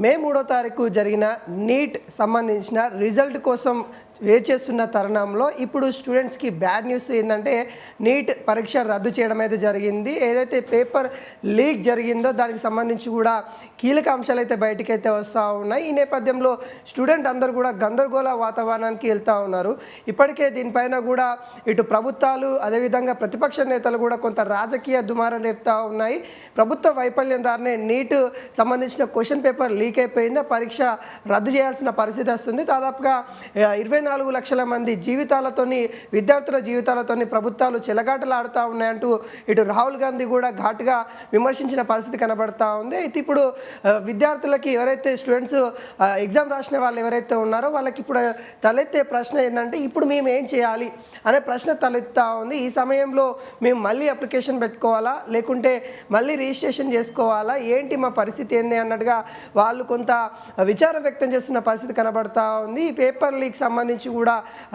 మే 3వ తారీఖు జరిగిన నీట్ సంబంధించిన రిజల్ట్ కోసం వెయిట్ చేస్తున్న తరుణంలో ఇప్పుడు స్టూడెంట్స్కి బ్యాడ్ న్యూస్ ఏంటంటే నీట్ పరీక్ష రద్దు చేయడం అయితే జరిగింది. ఏదైతే పేపర్ లీక్ జరిగిందో దానికి సంబంధించి కూడా కీలక అంశాలు అయితే బయటికైతే వస్తూ ఉన్నాయి. ఈ నేపథ్యంలో స్టూడెంట్ అందరూ కూడా గందరగోళ వాతావరణానికి వెళ్తూ ఉన్నారు. ఇప్పటికే దీనిపైన కూడా ఇటు ప్రభుత్వాలు అదేవిధంగా ప్రతిపక్ష నేతలు కూడా కొంత రాజకీయ దుమారం రేపుతూ ఉన్నాయి. ప్రభుత్వ వైఫల్యం దారినే నీట్ సంబంధించిన క్వశ్చన్ పేపర్ లీక్ అయిపోయింది. పరీక్ష రద్దు చేయాల్సిన పరిస్థితి వస్తుంది. దాదాపుగా 24 లక్షల మంది జీవితాలతోని విద్యార్థుల జీవితాలతోని ప్రభుత్వాలు చెలగాటలాడుతూ ఉన్నాయంటూ ఇటు రాహుల్ గాంధీ కూడా ఘాటుగా విమర్శించిన పరిస్థితి కనబడతా ఉంది. అయితే ఇప్పుడు విద్యార్థులకి ఎవరైతే స్టూడెంట్స్ ఎగ్జామ్ రాసిన వాళ్ళు ఎవరైతే ఉన్నారో వాళ్ళకి ఇప్పుడు తలెత్తే ప్రశ్న ఏంటంటే ఇప్పుడు మేము ఏం చేయాలి అనే ప్రశ్న తలెత్తా ఉంది. ఈ సమయంలో మేము మళ్ళీ అప్లికేషన్ పెట్టుకోవాలా లేకుంటే మళ్ళీ రిజిస్ట్రేషన్ చేసుకోవాలా, ఏంటి మా పరిస్థితి ఏంది అన్నట్టుగా వాళ్ళు కొంత విచారం వ్యక్తం చేస్తున్న పరిస్థితి కనబడతా ఉంది. ఈ పేపర్ లీక్ సంబంధించి కూడా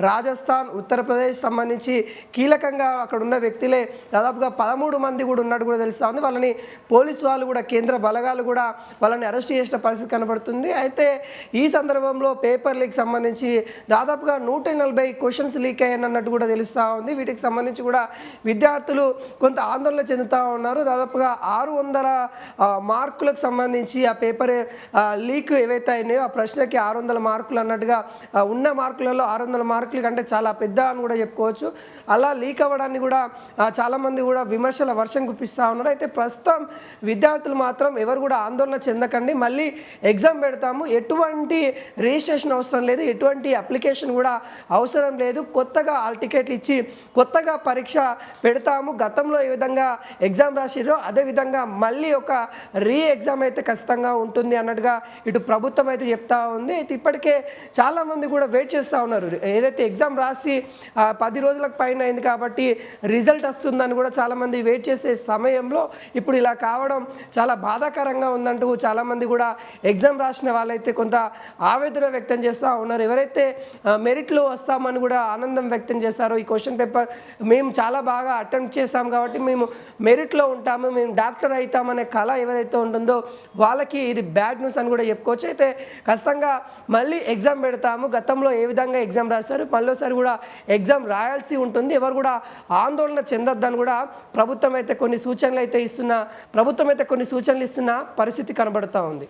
రాజస్థాన్, ఉత్తరప్రదేశ్ సంబంధించి కీలకంగా అక్కడ ఉన్న వ్యక్తులే దాదాపుగా 13 మంది కూడా ఉన్నట్టు కూడా తెలుస్తూ ఉంది. వాళ్ళని పోలీసు వాళ్ళు కూడా కేంద్ర బలగాలు కూడా వాళ్ళని అరెస్ట్ చేసిన పరిస్థితి కనబడుతుంది. అయితే ఈ సందర్భంలో పేపర్ లీక్ సంబంధించి దాదాపుగా 140 క్వశ్చన్స్ లీక్ అయ్యాయన్నట్టు కూడా తెలుస్తూ ఉంది. వీటికి సంబంధించి కూడా విద్యార్థులు కొంత ఆందోళన చెందుతూ ఉన్నారు. దాదాపుగా 600 మార్కులకు సంబంధించి ఆ పేపర్ లీక్ ఏవైతే అయినాయో ఆ ప్రశ్నకి 600 మార్కులు అన్నట్టుగా ఉన్న మార్కులలో 600 మార్కుల కంటే చాలా పెద్ద అని కూడా చెప్పుకోవచ్చు. అలా లీక్ అవ్వడాన్ని కూడా చాలామంది కూడా విమర్శల వర్షం గుప్పిస్తూ ఉన్నారు. అయితే ప్రస్తుతం విద్యార్థులు మాత్రం ఎవరు కూడా ఆందోళన చెందకండి, మళ్ళీ ఎగ్జామ్ పెడతాము, ఎటువంటి రిజిస్ట్రేషన్ అవసరం లేదు, ఎటువంటి అప్లికేషన్ కూడా అవసరం లేదు, కొత్తగా హాల్ టికెట్లు ఇచ్చి కొత్తగా పరీక్ష పెడతాము, గతంలో ఏ విధంగా ఎగ్జామ్ రాసిరో అదేవిధంగా మళ్ళీ ఒక ఎగ్జామ్ అయితే ఖచ్చితంగా ఉంటుంది అన్నట్టుగా ఇటు ప్రభుత్వం అయితే చెప్తా ఉంది. అయితే ఇప్పటికే చాలామంది కూడా వెయిట్ చేస్తూ ఉన్నారు. ఏదైతే ఎగ్జామ్ రాసి 10 రోజులకు పైన అయింది కాబట్టి రిజల్ట్ వస్తుందని కూడా చాలామంది వెయిట్ చేసే సమయంలో ఇప్పుడు ఇలా కావడం చాలా బాధాకరంగా ఉందంటూ చాలామంది కూడా ఎగ్జామ్ రాసిన వాళ్ళైతే కొంత ఆవేదన వ్యక్తం చేస్తూ ఉన్నారు. ఎవరైతే మెరిట్లో వస్తామని కూడా ఆనందం వ్యక్తం చేశారో, ఈ క్వశ్చన్ పేపర్ మేము చాలా బాగా అటెంప్ట్ చేస్తాం కాబట్టి మేము మెరిట్లో ఉంటాము, మేము డాక్టర్ అవుతామనే కళ ఎవరైతే ఉంటుందో వాళ్ళకి ఇది బ్యాడ్ న్యూస్ అని కూడా చెప్పుకోవచ్చు. అయితే ఖచ్చితంగా మళ్ళీ ఎగ్జామ్ పెడతాము, గతంలో ఏ విధంగా ఎగ్జామ్ రాశారు మళ్ళీసారి కూడా ఎగ్జామ్ రాయాల్సి ఉంటుంది, ఎవరు కూడా ఆందోళన చెందొద్దని కూడా ప్రభుత్వం అయితే కొన్ని సూచనలు ఇస్తున్న పరిస్థితి కనబడుతూ ఉంది.